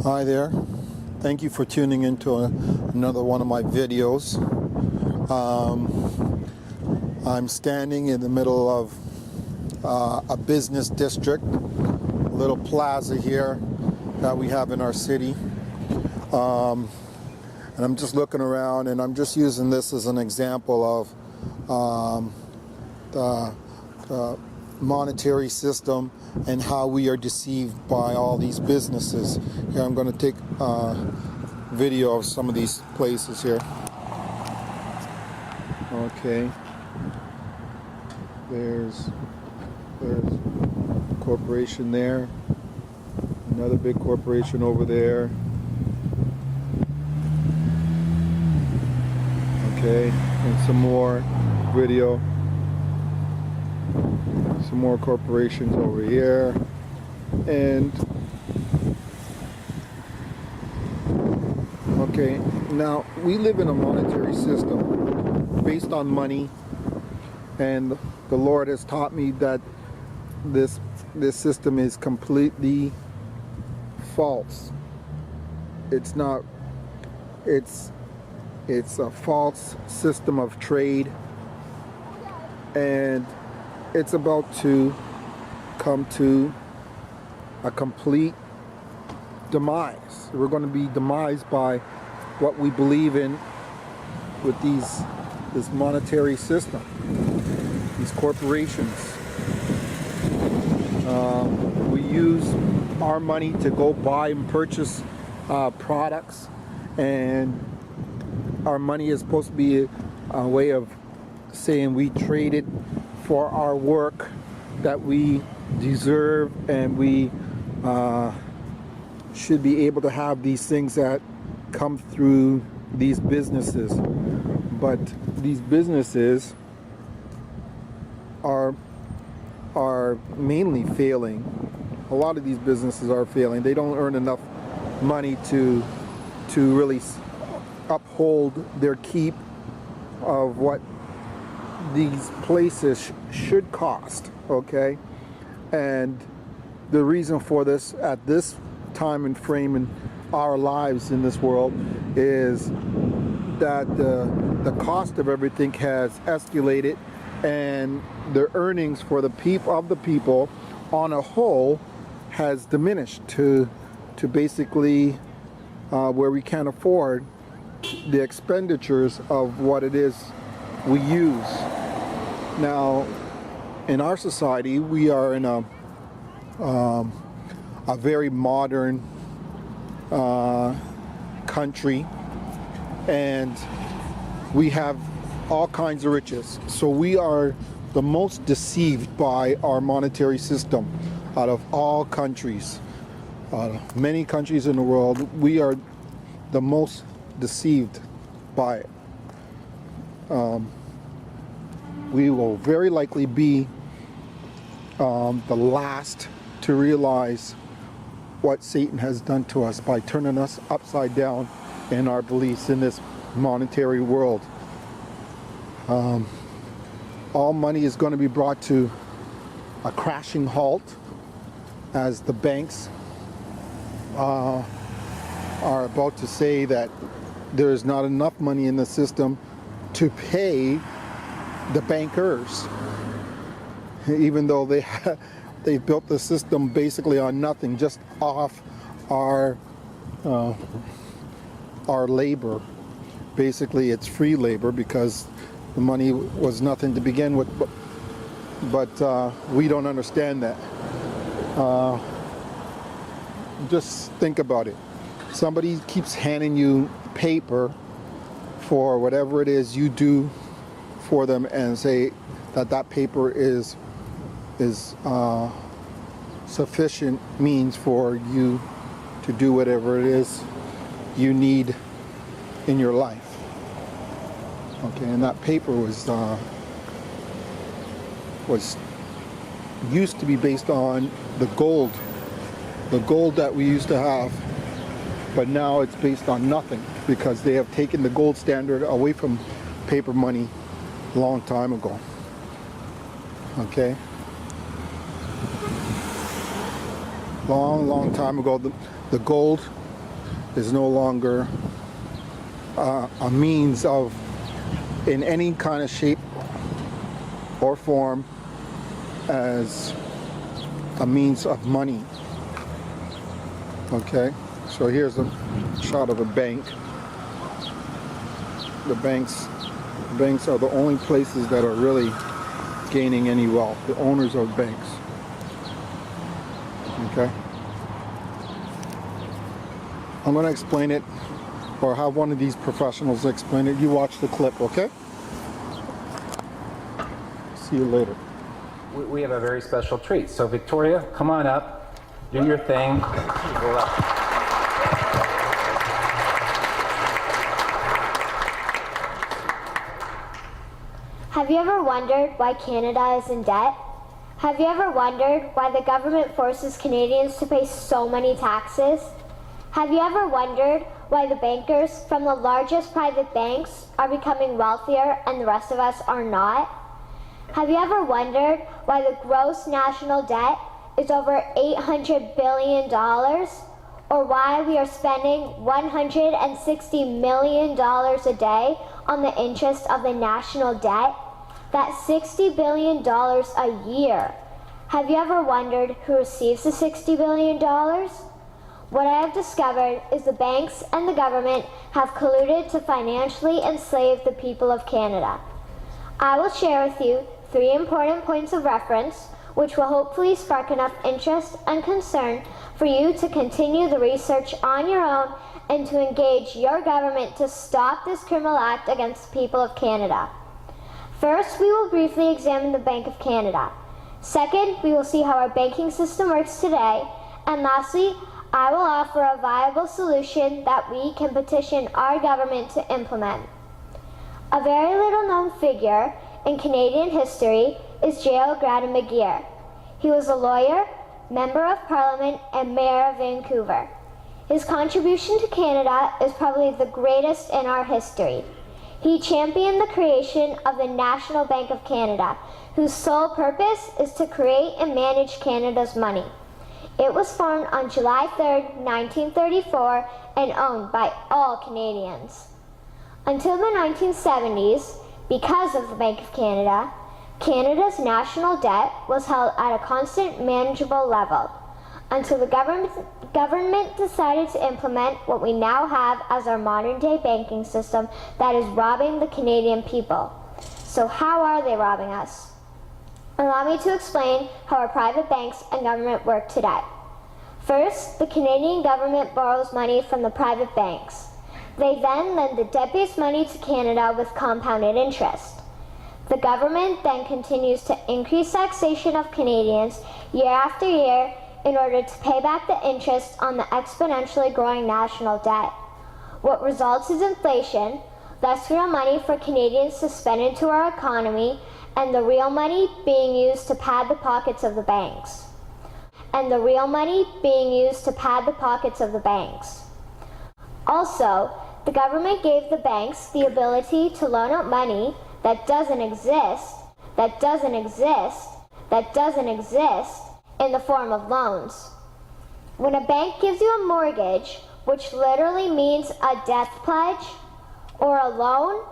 Hi there. Thank you for tuning into another one of my videos. I'm standing in the middle of a business district, a little plaza here that we have in our city. And I'm just looking around, and I'm just using this as an example of the monetary system and how we are deceived by all these businesses. Here, I'm going to take a video of some of these places here. Okay. There's a corporation there. Another big corporation over there. Okay, and some more video. Some more corporations over here. And okay, now we live in a monetary system based on money, and the Lord has taught me that this system is completely false. It's not. It's a false system of trade, and it's about to come to a complete demise. We're going to be demised by what we believe in with this monetary system, these corporations. We use our money to go buy and purchase products, and our money is supposed to be a way of saying we traded for our work that we deserve, and we should be able to have these things that come through these businesses. But these businesses are mainly failing. A lot of these businesses are failing. They don't earn enough money to really uphold their keep of what these places should cost. Okay, and the reason for this at this time and frame in our lives in this world is that the cost of everything has escalated, and the earnings for the people on a whole has diminished to basically where we can't afford the expenditures of what it is we use. Now, in our society, we are in a very modern country, and we have all kinds of riches. So we are the most deceived by our monetary system out of all countries. Many countries in the world, we are the most deceived by it. We will very likely be the last to realize what Satan has done to us by turning us upside down in our beliefs in this monetary world. All money is going to be brought to a crashing halt as the banks are about to say that there is not enough money in the system to pay the bankers, even though they've built the system basically on nothing, just off our labor. Basically, it's free labor because the money was nothing to begin with. But we don't understand that. Just think about it. Somebody keeps handing you paper for whatever it is you do for them, and say that paper is sufficient means for you to do whatever it is you need in your life. Okay, and that paper was used to be based on the gold that we used to have, but now it's based on nothing because they have taken the gold standard away from paper money a long time ago. Okay, long time ago, the gold is no longer a means of, in any kind of shape or form, as a means of money. Okay, so here's a shot of a bank. The banks are the only places that are really gaining any wealth, the owners of banks. Okay, I'm going to explain it, or have one of these professionals explain it. You watch the clip, okay? See you later. We have a very special treat. So Victoria, come on up, do your thing. Go up. Have you ever wondered why Canada is in debt? Have you ever wondered why the government forces Canadians to pay so many taxes? Have you ever wondered why the bankers from the largest private banks are becoming wealthier and the rest of us are not? Have you ever wondered why the gross national debt is over $800 billion? Or why we are spending $160 million a day on the interest of the national debt? That's $60 billion a year. Have you ever wondered who receives the $60 billion? What I have discovered is the banks and the government have colluded to financially enslave the people of Canada. I will share with you 3 important points of reference, which will hopefully spark enough interest and concern for you to continue the research on your own and to engage your government to stop this criminal act against the people of Canada. First, we will briefly examine the Bank of Canada. Second, we will see how our banking system works today. And lastly, I will offer a viable solution that we can petition our government to implement. A very little known figure in Canadian history is J.L. McGeer. He was a lawyer, member of Parliament, and mayor of Vancouver. His contribution to Canada is probably the greatest in our history. He championed the creation of the National Bank of Canada, whose sole purpose is to create and manage Canada's money. It was formed on July 3, 1934, and owned by all Canadians. Until the 1970s, because of the Bank of Canada, Canada's national debt was held at a constant, manageable level, until the government decided to implement what we now have as our modern-day banking system that is robbing the Canadian people. So how are they robbing us? Allow me to explain how our private banks and government work today. First, the Canadian government borrows money from the private banks. They then lend the debt-based money to Canada with compounded interest. The government then continues to increase taxation of Canadians year after year in order to pay back the interest on the exponentially growing national debt. What results is inflation, less real money for Canadians to spend into our economy, and the real money being used to pad the pockets of the banks. Also, the government gave the banks the ability to loan out money that doesn't exist in the form of loans. When a bank gives you a mortgage, which literally means a death pledge, or a loan,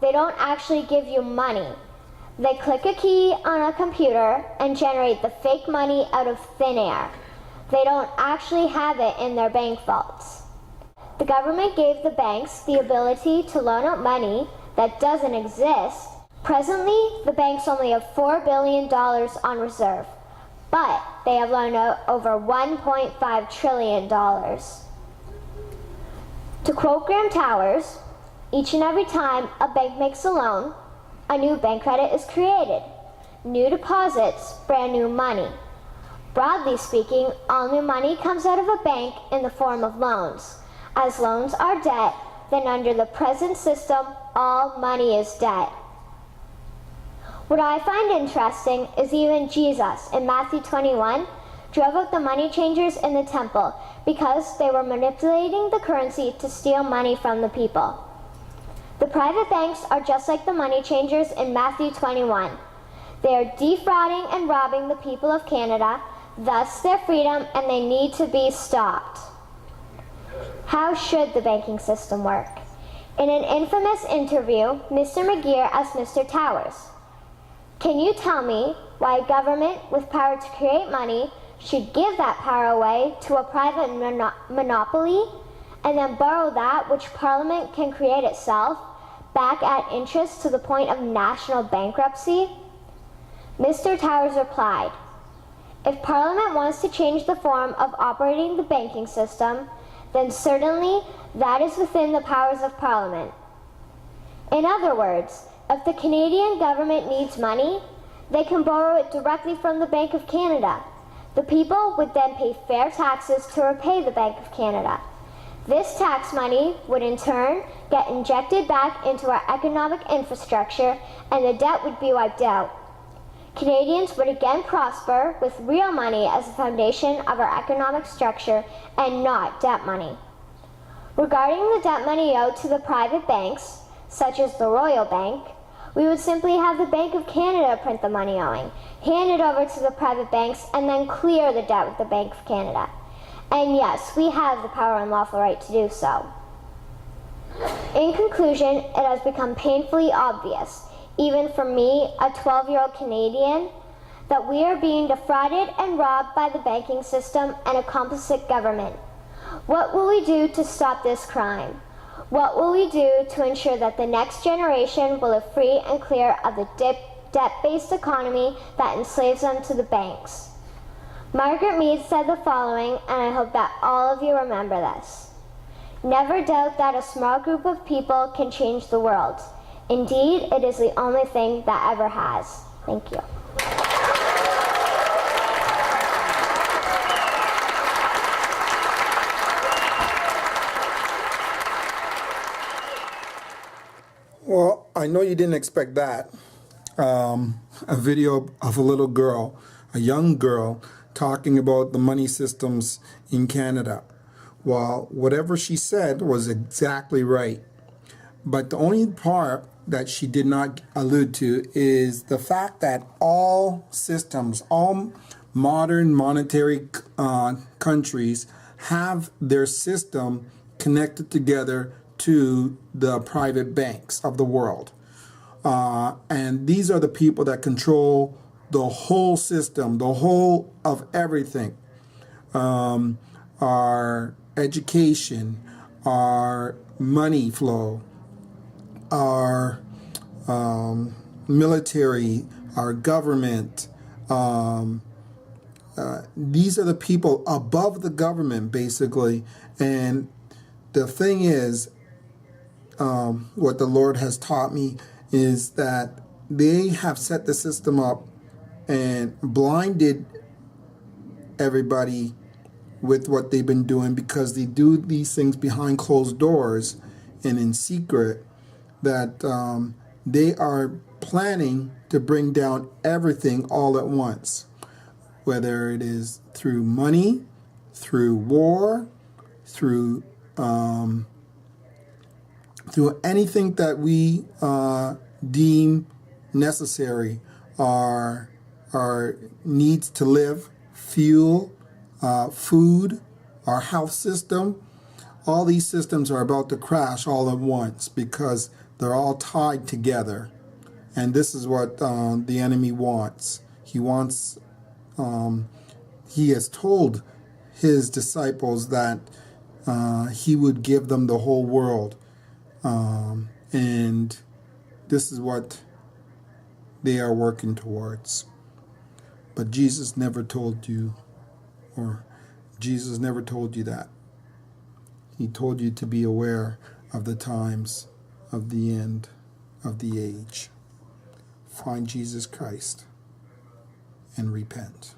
they don't actually give you money. They click a key on a computer and generate the fake money out of thin air. They don't actually have it in their bank vaults. The government gave the banks the ability to loan out money that doesn't exist. Presently, the banks only have $4 billion on reserve, but they have loaned out over $1.5 trillion. To quote Graham Towers, each and every time a bank makes a loan, a new bank credit is created. New deposits, brand new money. Broadly speaking, all new money comes out of a bank in the form of loans. As loans are debt, then under the present system, all money is debt. What I find interesting is even Jesus, in Matthew 21, drove out the money changers in the temple because they were manipulating the currency to steal money from the people. The private banks are just like the money changers in Matthew 21. They are defrauding and robbing the people of Canada, thus their freedom, and they need to be stopped. How should the banking system work? In an infamous interview, Mr. McGeer asked Mr. Towers, "Can you tell me why a government with power to create money should give that power away to a private monopoly and then borrow that which Parliament can create itself back at interest to the point of national bankruptcy?" Mr. Towers replied, "If Parliament wants to change the form of operating the banking system, then certainly that is within the powers of Parliament. In other words, if the Canadian government needs money, they can borrow it directly from the Bank of Canada. The people would then pay fair taxes to repay the Bank of Canada. This tax money would in turn get injected back into our economic infrastructure and the debt would be wiped out. Canadians would again prosper with real money as the foundation of our economic structure and not debt money. Regarding the debt money owed to the private banks, such as the Royal Bank, we would simply have the Bank of Canada print the money owing, hand it over to the private banks, and then clear the debt with the Bank of Canada. And yes, we have the power and lawful right to do so." In conclusion, it has become painfully obvious, even for me, a 12-year-old Canadian, that we are being defrauded and robbed by the banking system and a complicit government. What will we do to stop this crime? What will we do to ensure that the next generation will live free and clear of the debt-based economy that enslaves them to the banks? Margaret Mead said the following, and I hope that all of you remember this: "Never doubt that a small group of people can change the world. Indeed, it is the only thing that ever has." Thank you. Well, I know you didn't expect that. A video of a little girl, a young girl, talking about the money systems in Canada. Well, whatever she said was exactly right. But the only part that she did not allude to is the fact that all systems, all modern monetary countries have their system connected together to the private banks of the world. And these are the people that control the whole system, the whole of everything. Our education, our money flow, our military, our government. These are the people above the government, basically. And the thing is, what the Lord has taught me is that they have set the system up and blinded everybody with what they've been doing, because they do these things behind closed doors and in secret, that they are planning to bring down everything all at once, whether it is through money, through war, through anything that we deem necessary, our needs to live, fuel, food, our health system. All these systems are about to crash all at once because they're all tied together. And this is what the enemy wants. He wants, he has told his disciples that he would give them the whole world. And this is what they are working towards. But Jesus never told you, or Jesus never told you that. He told you to be aware of the times of the end of the age. Find Jesus Christ and repent.